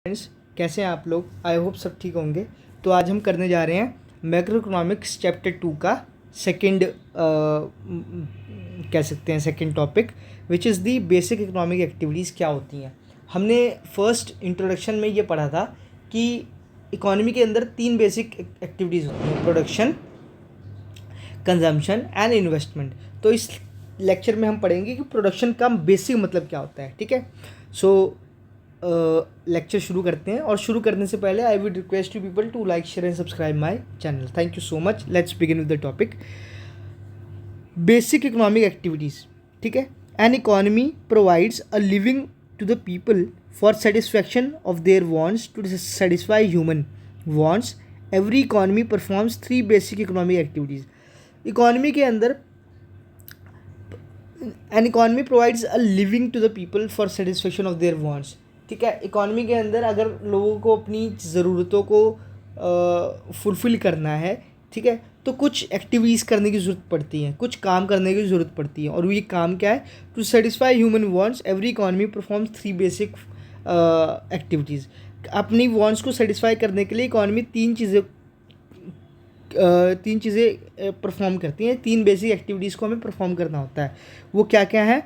Friends, कैसे हैं आप लोग। आई होप सब ठीक होंगे। तो आज हम करने जा रहे हैं मैक्रो इकोनॉमिक्स चैप्टर 2 का सेकंड कह सकते हैं second topic, which is the basic economic activities क्या होती हैं। हमने फर्स्ट इंट्रोडक्शन में ये पढ़ा था कि इकोनॉमी के अंदर 3 बेसिक एक्टिविटीज़ होती हैं: प्रोडक्शन, कंजम्पशन एंड इन्वेस्टमेंट। तो इस लेक्चर में हम पढ़ेंगे कि प्रोडक्शन का बेसिक मतलब क्या होता है। ठीक है, सो लेक्चर शुरू करते हैं। और शुरू करने से पहले I would request you people to like, share and subscribe my channel. Thank you so much. Let's begin with the topic basic economic activities. ठीक है, an economy provides a living to the people for satisfaction of their wants to satisfy human wants. Every economy performs 3 basic economic activities. Economy के अंदर an economy provides a living to the people for satisfaction of their wants. ठीक है, economy के अंदर अगर लोगों को अपनी ज़रूरतों को फुलफ़िल करना है, ठीक है, तो कुछ एक्टिविटीज़ करने की ज़रूरत पड़ती है, कुछ काम करने की ज़रूरत पड़ती है। और ये काम क्या है? To satisfy human wants every economy performs 3 basic activities. अपनी वांट्स को सेटिस्फाई करने के लिए इकोनॉमी तीन चीज़ें परफॉर्म करती हैं। 3 बेसिक एक्टिविटीज़ को हमें परफॉर्म करना होता है। वो क्या क्या है?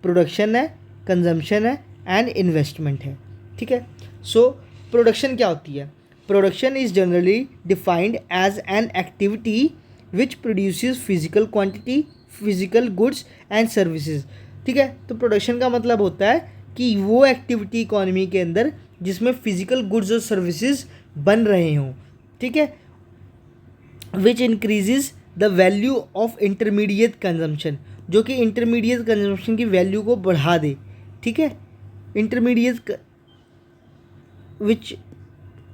प्रोडक्शन है, कंजम्पशन है एंड इन्वेस्टमेंट है। ठीक है, सो प्रोडक्शन क्या होती है? Production is generally defined as an activity which produces physical quantity, physical goods and services. ठीक है, तो प्रोडक्शन का मतलब होता है कि वो एक्टिविटी इकोनॉमी के अंदर जिसमें फिजिकल गुड्स और सर्विसेज बन रहे हों। ठीक है, विच increases the value of intermediate consumption, जो कि इंटरमीडिएट कंजम्पशन की वैल्यू को बढ़ा दे। ठीक है, intermediate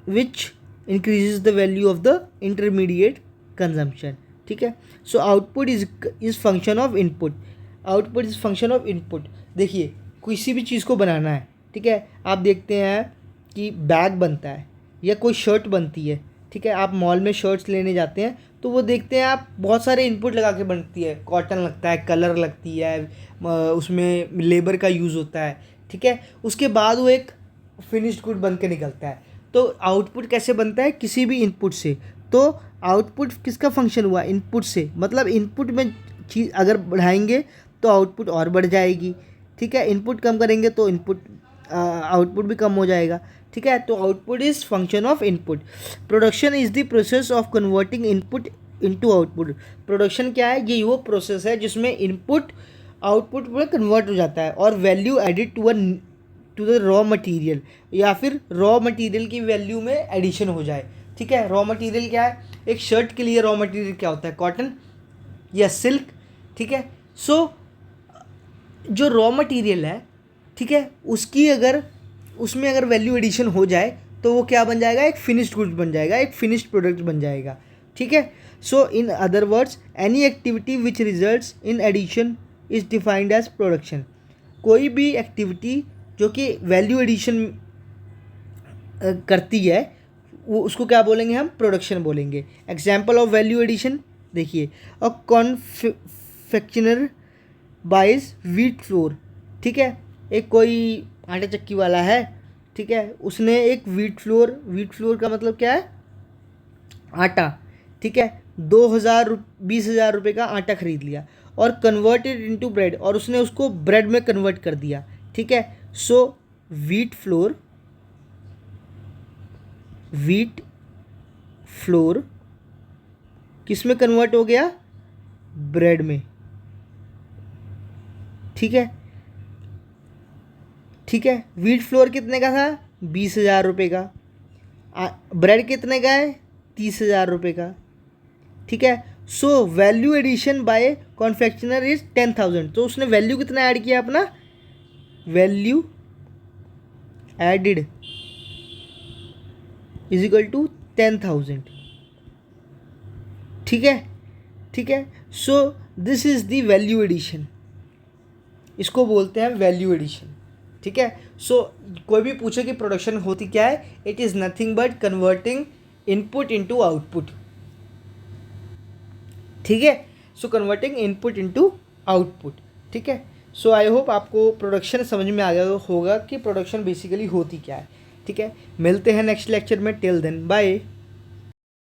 which increases the value of the intermediate consumption. ठीक है, so output is function of input. Output is function of input. देखिए, किसी भी चीज़ को बनाना है, ठीक है, आप देखते हैं कि बैग बनता है या कोई शर्ट बनती है। ठीक है, आप मॉल में शर्ट्स लेने जाते हैं तो वो देखते हैं आप बहुत सारे इनपुट लगा के बनती है। कॉटन लगता है, कलर लगती है, उसमें लेबर का यूज़ होता है। ठीक है, उसके बाद वो एक फिनिश्ड गुड बन के निकलता है। तो आउटपुट कैसे बनता है? किसी भी इनपुट से। तो आउटपुट किसका फंक्शन हुआ? इनपुट से। मतलब इनपुट में चीज़ अगर बढ़ाएंगे तो आउटपुट और बढ़ जाएगी। ठीक है, इनपुट कम करेंगे तो आउटपुट भी कम हो जाएगा। ठीक है, तो output is function of input. Production is the process of converting input into output. Production क्या है? ये वो प्रोसेस है जिसमें इनपुट आउटपुट में कन्वर्ट हो जाता है और value added to the raw material, या फिर रॉ मटेरियल की वैल्यू में एडिशन हो जाए। ठीक है, रॉ मटेरियल क्या है? एक शर्ट के लिए रॉ मटेरियल क्या होता है? कॉटन या सिल्क। ठीक है, सो जो रॉ मटेरियल है, ठीक है, उसमें अगर वैल्यू एडिशन हो जाए तो वो क्या बन जाएगा? एक फिनिश्ड गुड्स बन जाएगा, एक फिनिश्ड प्रोडक्ट बन जाएगा। ठीक है, so in other words any activity which results in addition is defined as production. कोई भी एक्टिविटी जो कि वैल्यू एडिशन करती है वो उसको क्या बोलेंगे? हम प्रोडक्शन बोलेंगे। एग्जाम्पल ऑफ वैल्यू एडिशन देखिए, अ कॉन्फेक्शनर बाइज व्हीट फ्लोर। ठीक है, एक कोई आटा चक्की वाला है, ठीक है, उसने एक व्हीट फ्लोर का मतलब क्या है? आटा। ठीक है, 20,000 रुपये का आटा खरीद लिया और कन्वर्टेड इनटू ब्रेड, और उसने उसको ब्रेड में कन्वर्ट कर दिया। ठीक है, सो व्हीट फ्लोर किस में कन्वर्ट हो गया? ब्रेड में। ठीक है, व्हीट फ्लोर कितने का था? 20,000 रुपये का। ब्रेड कितने का है? 30,000 रुपये का। ठीक है, so value addition by confectioner is 10,000। तो उसने वैल्यू कितना ऐड किया? अपना value added is equal to 10,000। ठीक है, so this is the value addition, इसको बोलते हैं वैल्यू एडिशन। ठीक है, सो कोई भी पूछे कि प्रोडक्शन होती क्या है? It is nothing but converting input into output. ठीक है, सो कन्वर्टिंग इनपुट इनटू आउटपुट। ठीक है, सो आई होप आपको प्रोडक्शन समझ में आ गया होगा कि प्रोडक्शन बेसिकली होती क्या है। ठीक है, मिलते हैं नेक्स्ट लेक्चर में, टिल देन बाय।